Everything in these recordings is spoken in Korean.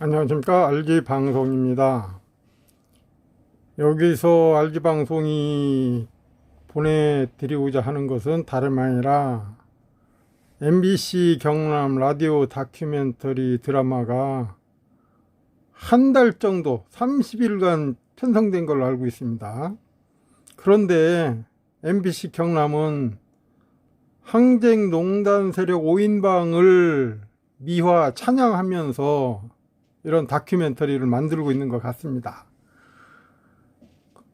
안녕하십니까. RG방송입니다. 여기서 RG방송이 보내드리고자 하는 것은 다름 아니라 MBC 경남 라디오 다큐멘터리 드라마가 한 달 정도 30일간 편성된 걸로 알고 있습니다. 그런데 MBC 경남은 항쟁농단 세력 5인방을 미화 찬양하면서 이런 다큐멘터리를 만들고 있는 것 같습니다.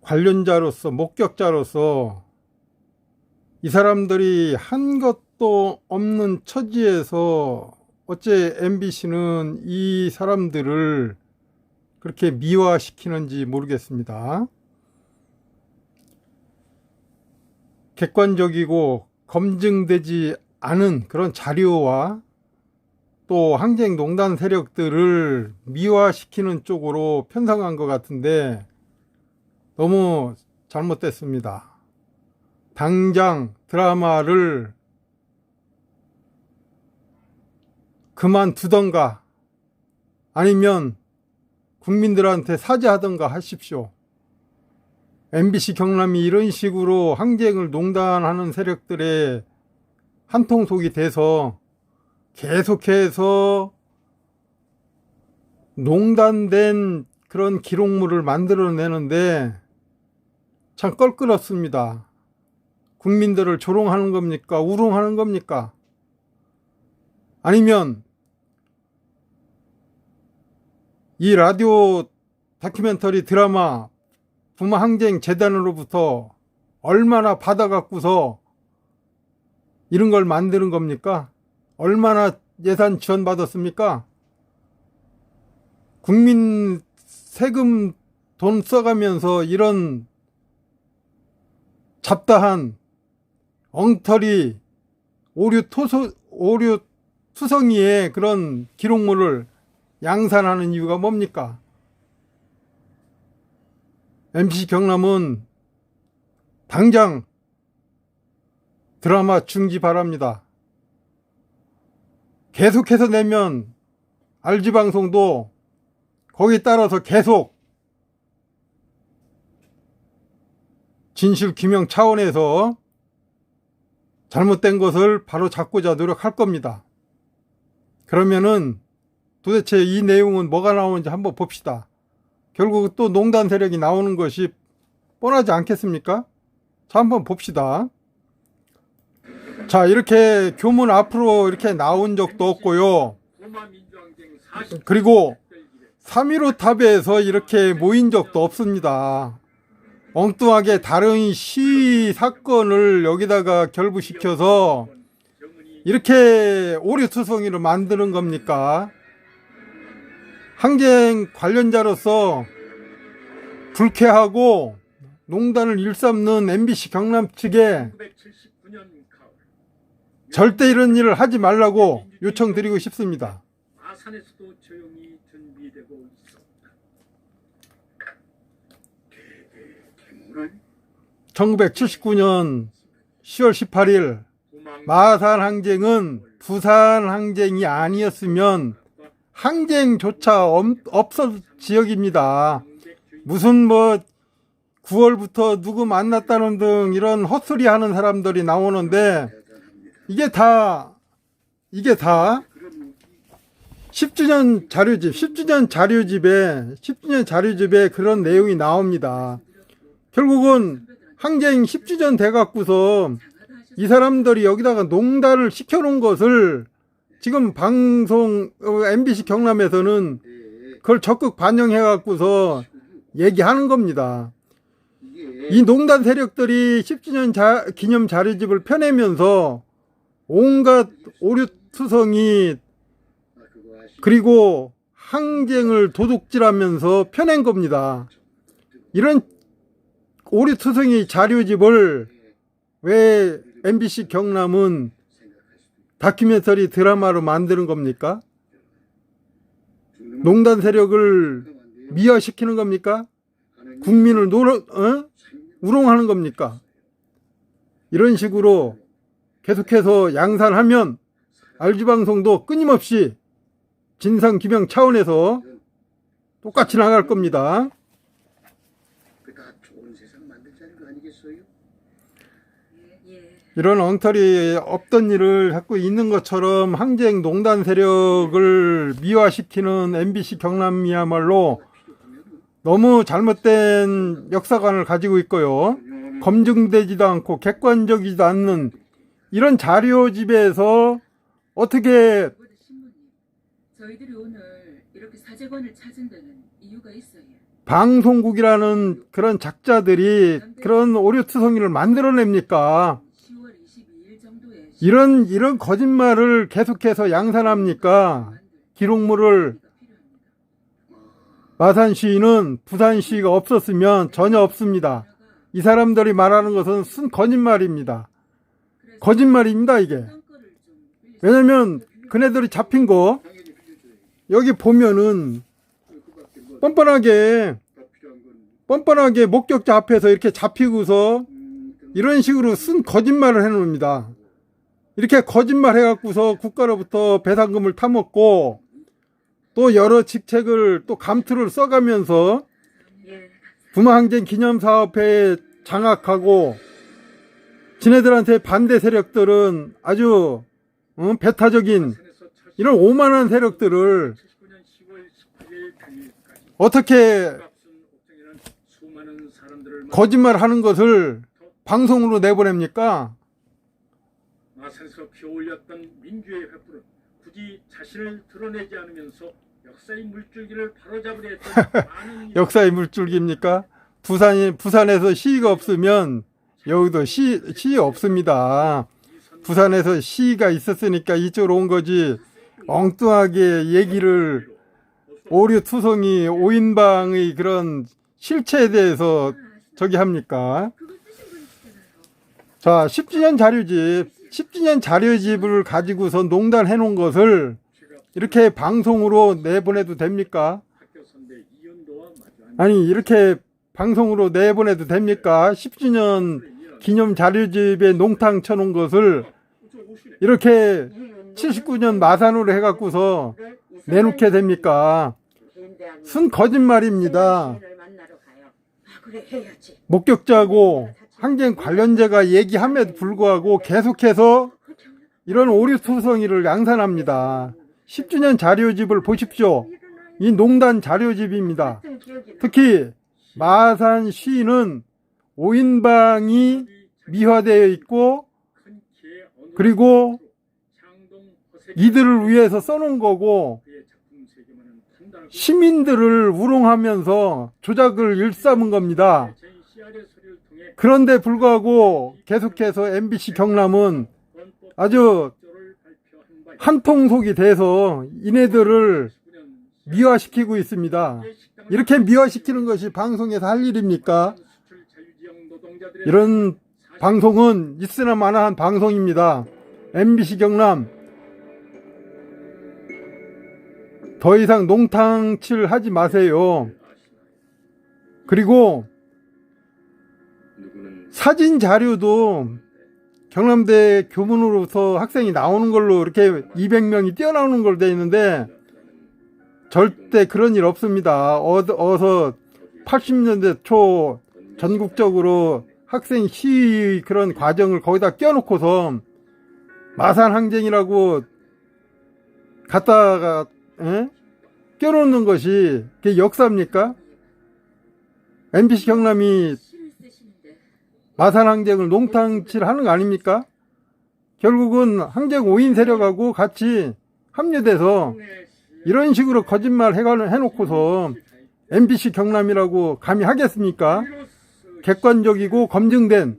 관련자로서, 목격자로서 이 사람들이 한 것도 없는 처지에서 어째 MBC는 이 사람들을 그렇게 미화시키는지 모르겠습니다. 객관적이고 검증되지 않은 그런 자료와 또 항쟁농단 세력들을 미화시키는 쪽으로 편성한 것 같은데 너무 잘못됐습니다. 당장 드라마를 그만두던가 아니면 국민들한테 사죄하던가 하십시오. MBC 경남이 이런 식으로 항쟁을 농단하는 세력들의 한통속이 돼서 계속해서 농단된 그런 기록물을 만들어내는데 참 껄끄럽습니다. 국민들을 조롱하는 겁니까? 우롱하는 겁니까? 아니면 이 라디오 다큐멘터리 드라마 부마항쟁재단으로부터 얼마나 받아갖고서 이런 걸 만드는 겁니까? 얼마나 예산 지원받았습니까? 국민 세금 돈 써가면서 이런 잡다한 엉터리 오류 투성이의 그런 기록물을 양산하는 이유가 뭡니까? MBC 경남은 당장 드라마 중지 바랍니다. 계속해서 내면 RG방송도 거기에 따라서 계속 진실 규명 차원에서 잘못된 것을 바로 잡고자 노력할 겁니다. 그러면은 도대체 이 내용은 뭐가 나오는지 한번 봅시다. 결국 또 농단 세력이 나오는 것이 뻔하지 않겠습니까? 자, 한번 봅시다. 자, 이렇게 교문 앞으로 이렇게 나온 적도 없고요. 그리고 3.15 탑에서 이렇게 모인 적도 없습니다. 엉뚱하게 다른 시위 사건을 여기다가 결부시켜서 이렇게 오류투성이로 만드는 겁니까? 항쟁 관련자로서 불쾌하고 농단을 일삼는 MBC 경남 측에 절대 이런 일을 하지 말라고 요청드리고 싶습니다. 마산에서도 조용히 준비되고 있었다. 1979년 10월 18일 마산 항쟁은 부산 항쟁이 아니었으면 항쟁조차 없었 지역입니다. 무슨 9월부터 누구 만났다는 등 이런 헛소리 하는 사람들이 나오는데 이게 다 10주년 자료집에 그런 내용이 나옵니다. 결국은 항쟁 10주년 돼갖고서 이 사람들이 여기다가 농단을 시켜놓은 것을 지금 방송 MBC 경남에서는 그걸 적극 반영해갖고서 얘기하는 겁니다. 이 농단 세력들이 10주년 기념 자료집을 펴내면서 온갖 오류투성이 그리고 항쟁을 도둑질하면서 펴낸 겁니다. 이런 오류투성이 자료집을 왜 MBC 경남은 다큐멘터리 드라마로 만드는 겁니까? 농단 세력을 미화시키는 겁니까? 국민을 우롱하는 겁니까? 이런 식으로 계속해서 양산하면 RG방송도 끊임없이 진상규명 차원에서 똑같이 나갈 겁니다. 그다 좋은 세상 만들자는 거 아니겠어요? 이런 엉터리 없던 일을 자꾸 있는 것처럼 항쟁 농단 세력을 미화시키는 MBC 경남이야말로 너무 잘못된 역사관을 가지고 있고요. 검증되지도 않고 객관적이지도 않는 이런 자료집에서 어떻게 신부님, 저희들이 오늘 이렇게 사제관을 찾은 데는 이유가 있어요. 방송국이라는 그런 작자들이 그런 오류투성이를 만들어냅니까? 10월 22일 정도에 이런 거짓말을 계속해서 양산합니까? 기록물을 마산 시위는 부산 시위가 없었으면 전혀 없습니다. 이 사람들이 말하는 것은 순 거짓말입니다. 거짓말입니다, 이게. 왜냐면 그네들이 잡힌 거 여기 보면은 뻔뻔하게 목격자 앞에서 이렇게 잡히고서 이런 식으로 쓴 거짓말을 해놓습니다. 이렇게 거짓말 해갖고서 국가로부터 배상금을 타먹고 또 여러 직책을 또 감투를 써가면서 부마항쟁 기념사업회에 장악하고 지네들한테 반대 세력들은 아주 배타적인 이런 오만한 세력들을 어떻게 거짓말하는 것을 방송으로 내보냅니까? 마산에서 피어올렸던 민주의 횃불은 굳이 자신을 드러내지 않으면서 역사의 물줄기를 바로잡으려 했던 많은 역사의 물줄기입니까? 부산에서 시위가 없으면 여기도 시위 없습니다. 부산에서 시위가 있었으니까 이쪽으로 온 거지. 엉뚱하게 얘기를 오류투성이 오인방의 그런 실체에 대해서 저기 합니까? 자, 10주년 자료집을 가지고서 농단해 놓은 것을 이렇게 방송으로 내보내도 됩니까? 아니, 이렇게 방송으로 내보내도 됩니까? 10주년 기념 자료집에 농탕 쳐놓은 것을 이렇게 79년 마산으로 해갖고서 내놓게 됩니까? 순 거짓말입니다. 목격자고 항쟁 관련자가 얘기함에도 불구하고 계속해서 이런 오류투성이를 양산합니다. 10주년 자료집을 보십시오. 이 농단 자료집입니다. 특히 마산 시는 오인방이 미화되어 있고 그리고 이들을 위해서 써놓은 거고 시민들을 우롱하면서 조작을 일삼은 겁니다. 그런데 불구하고 계속해서 MBC 경남은 아주 한통속이 돼서 이네들을 미화시키고 있습니다. 이렇게 미화시키는 것이 방송에서 할 일입니까? 이런 방송은 있으나 마나한 방송입니다. MBC 경남 더 이상 농탕칠 하지 마세요. 그리고 사진 자료도 경남대 교문으로부터 학생이 나오는 걸로 이렇게 200명이 뛰어나오는 걸로 되어 있는데 절대 그런 일 없습니다. 어서 80년대 초 전국적으로 학생 시위 그런 과정을 거기다 껴놓고서 마산 항쟁이라고 갖다가 껴놓는 것이 그게 역사입니까? MBC 경남이 마산 항쟁을 농탕칠 하는 거 아닙니까? 결국은 항쟁 5인 세력하고 같이 합류돼서 이런 식으로 거짓말 해놓고서 MBC 경남이라고 감히 하겠습니까? 객관적이고 검증된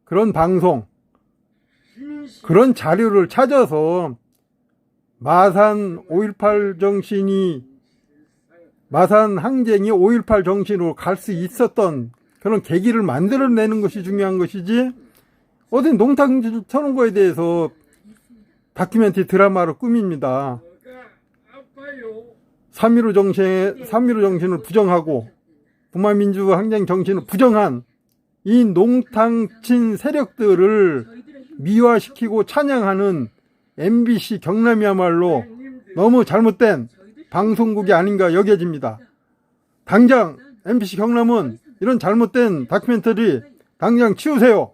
그런 방송, 그런 자료를 찾아서 마산 5.18 정신이, 마산 항쟁이 5.18 정신으로 갈 수 있었던 그런 계기를 만들어내는 것이 중요한 것이지, 어디 농탕 쳐놓은 거에 대해서 다큐멘터리 드라마로 꾸밉니다. 3.15 정신을 부정하고 부마민주 항쟁 정신을 부정한 이 농탕친 세력들을 미화시키고 찬양하는 MBC 경남이야말로 너무 잘못된 방송국이 아닌가 여겨집니다. 당장 MBC 경남은 이런 잘못된 다큐멘터리 당장 치우세요.